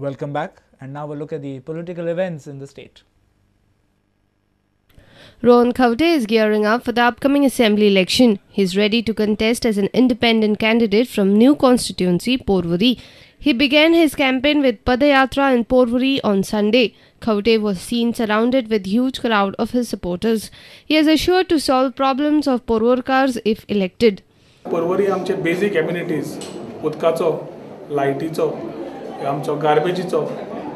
Welcome back, and now we'll look at the political events in the state. Rohan Khavte is gearing up for the upcoming assembly election. He is ready to contest as an independent candidate from new constituency, Porvorim. He began his campaign with Padayatra in Porvorim on Sunday. Khavte was seen surrounded with huge crowd of his supporters. He is assured to solve problems of Porvorkars if elected. Porvorim आमचे basic amenities उदकाचो, लायटीचो, आमचो गार्बेजीचो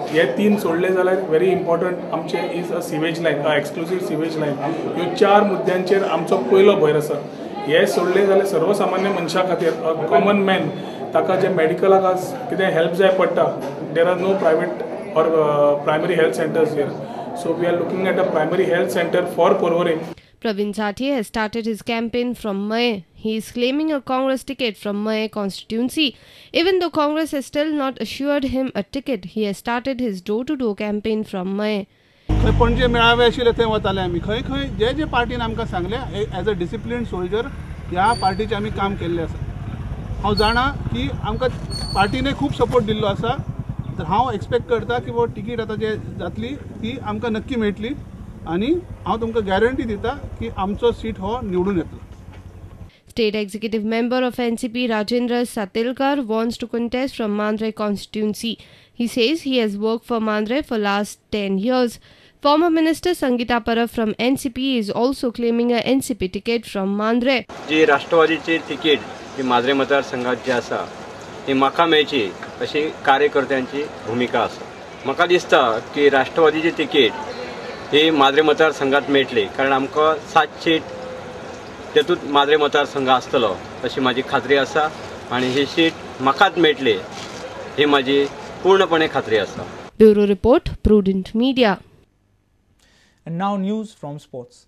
हे तीन सोडले जाल्यार very important आमचे is a sewage line, exclusive sewage line. ह्यो चार मुद्द्यांचेर आमचो पयलो भर आसा. हे सोडले जाल्यार सर्वसामान्य मनशा खातीर कॉमन मॅन ताका जे मेडिकलाक कितें हेल्प जाय पडटा, there are no private or primary health centers here. So we are looking at a primary health center for Porvorim. Praveen Sathi has started his campaign from Mahe. He is claiming a Congress ticket from Mahe constituency. Even though Congress has still not assured him a ticket, he has started his door-to-door campaign from Mahe. Panaji मेळावे आशिल्ले थंय वताले आमी. खंय खंय जे जे पार्टीन आमकां सांगले as a discipline soldier ह्या पार्टीचे आमी काम केल्ले आसा. हांव जाणा की आमकां पार्टीने खूब सपोर्ट दिल्लो आसा. तर हांव एक्सपेक्ट करता की वो टिकीट आतां जे जातली ती आमकां नक्की मेळटली आनी हांव तुमकां गॅरंटी दिता की आमचो सीट हो निवडून येतलो. State Executive Member of NCP Rajendra Satilkar wants to contest from Mandre constituency. He says he has worked for Mandre for last 10 years. Former Minister Sangeeta Parab from NCP is also claiming a NCP ticket from Mandre. जी राष्ट्रवादीची ticket जी मांद्रे मतदारसंघात जी आसा ती म्हाका मेळची अशी कार्यकर्त्यांची भूमिका आसा. म्हाका दिसता की राष्ट्रवादीची तिकीट ही मांद्रे मतदारसंघात मेळटली कारण आमकां 7 सीट तेतूंत मांद्रे मतदारसंघ आसतलो अशी म्हाजी खात्री आसा आनी ही सीट म्हाकाच मेळटली ही म्हाजी पूर्णपणे खात्री आसा. Bureau Report, Prudent Media. And now news from sports.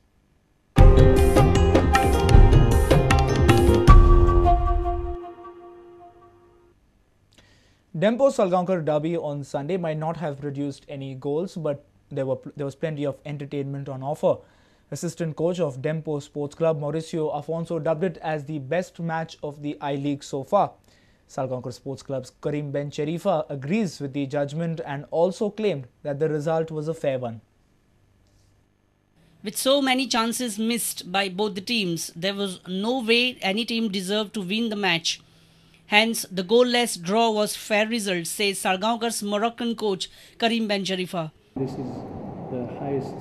Dempo-Salgaocar derby on Sunday might not have produced any goals, but there was plenty of entertainment on offer. Assistant coach of Dempo Sports Club, Mauricio Afonso, dubbed it as the best match of the I-League so far. Salgaocar Sports Club's Karim Bencherifa agrees with the judgment and also claimed that the result was a fair one. With so many chances missed by both the teams, there was no way any team deserved to win the match. Hence, the goalless draw was fair result, says Salgaocar's Moroccan coach Karim Bencherifa. This is the highest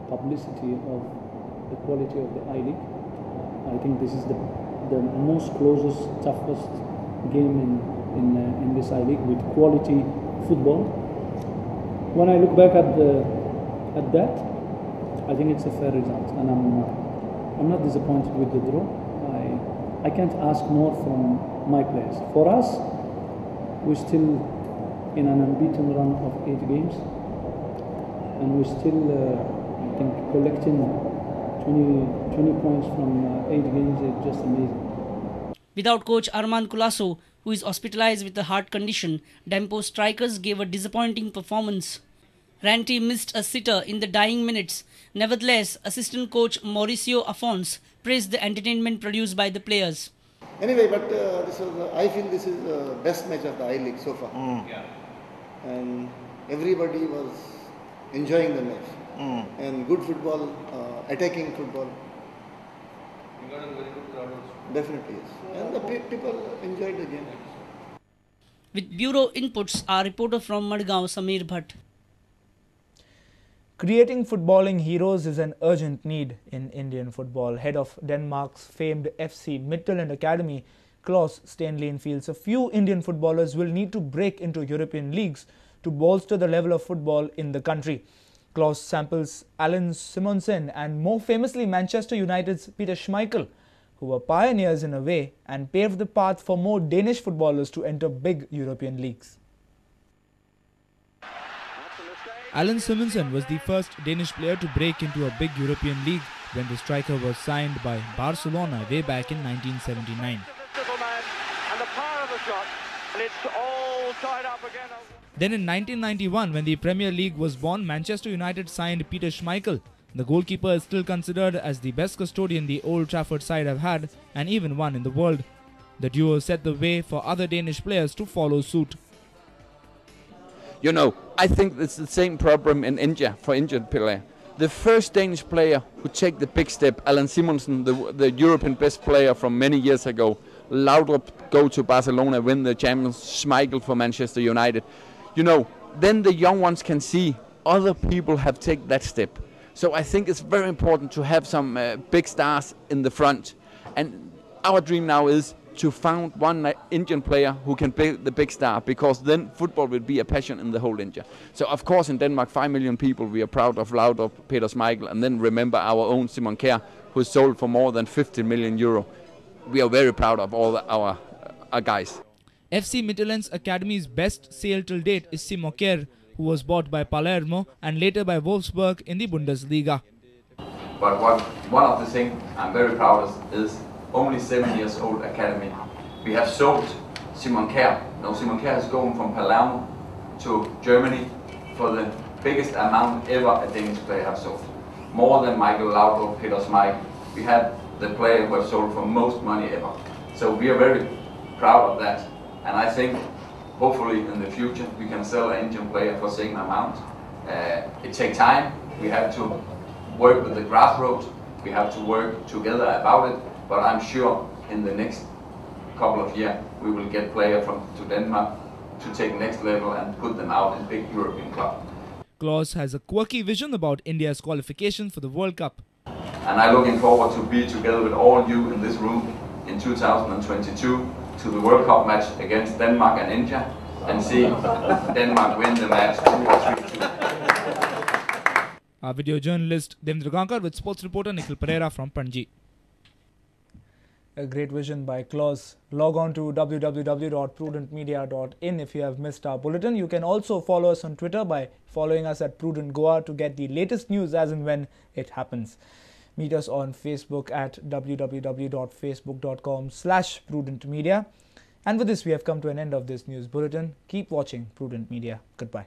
publicity of the quality of the I-League. I think this is the most closest, toughest game in this I-League with quality football. When I look back at that, I think it's a fair result, and I'm not disappointed with the draw. I can't ask more from my players. For us, we're still in an unbeaten run of 8 games, and we're still, I think, collecting 20 points from 8 games is just amazing. Without coach Arman Culasso, who is hospitalized with a heart condition, Dempo strikers gave a disappointing performance. Ranty missed a sitter in the dying minutes. Nevertheless, assistant coach Mauricio Afonso praised the entertainment produced by the players. Anyway, but I feel this is the best match of the I-League so far. Yeah. And everybody was enjoying the match. And good football, attacking football. You got a very good crowd also. Definitely yes. And the people enjoyed the game. With bureau inputs, our reporter from Madgaon, Sameer Bhatt. Creating footballing heroes is an urgent need in Indian football. Head of Denmark's famed FC Midtjylland Academy, Klaus Stenlien, feels a few Indian footballers will need to break into European leagues to bolster the level of football in the country. Klaus samples Alan Simonsen and more famously Manchester United's Peter Schmeichel, who were pioneers in a way and paved the path for more Danish footballers to enter big European leagues. Alan Simonsen was the first Danish player to break into a big European league when the striker was signed by Barcelona way back in 1979. Then in 1991, when the Premier League was born, Manchester United signed Peter Schmeichel. The goalkeeper is still considered as the best custodian the Old Trafford side have had, and even one in the world. The duo set the way for other Danish players to follow suit. You know, I think it's the same problem in India for injured player. The first Danish player who take the big step, Allan Simonsen, the European best player from many years ago, Laudrup go to Barcelona, win the Champions, Schmeichel for Manchester United. You know, then the young ones can see other people have taken that step. So I think it's very important to have some big stars in the front. And our dream now is to find one Indian player who can be the big star, because then football will be a passion in the whole India. So of course in Denmark, 5 million people, we are proud of Laudrup, Peter Schmeichel, and then remember our own Simon Kjær, who sold for more than 50 million euro. We are very proud of all our guys. FC Midtjylland's academy's best sale till date is Simon Kjær, who was bought by Palermo and later by Wolfsburg in the Bundesliga. But one of the things I'm very proud of is only 7 years old academy. We have sold Simon Kjær. Now Simon Kjær is going from Palermo to Germany for the biggest amount ever a Danish player have sold. More than Michael Laudrup, Peter Schmeichel. We had the player who have sold for most money ever. So we are very proud of that. And I think hopefully in the future we can sell an Indian player for the same amount. It takes time. We have to work with the grassroots. We have to work together about it. But I'm sure in the next couple of years we will get players to Denmark to take next level and put them out in big European clubs. Klaus has a quirky vision about India's qualification for the World Cup. And I'm looking forward to be together with all you in this room in 2022 to the World Cup match against Denmark and India, and see Denmark win the match 2 or 3-2. Our video journalist Dempo-Salgaocar with sports reporter Nikhil Pereira from Panji. A great vision by Klaus. Log on to www.prudentmedia.in if you have missed our bulletin. You can also follow us on Twitter by following us at Prudent Goa to get the latest news as and when it happens. Meet us on Facebook at www.facebook.com/prudentmedia. And with this, we have come to an end of this news bulletin. Keep watching Prudent Media. Goodbye.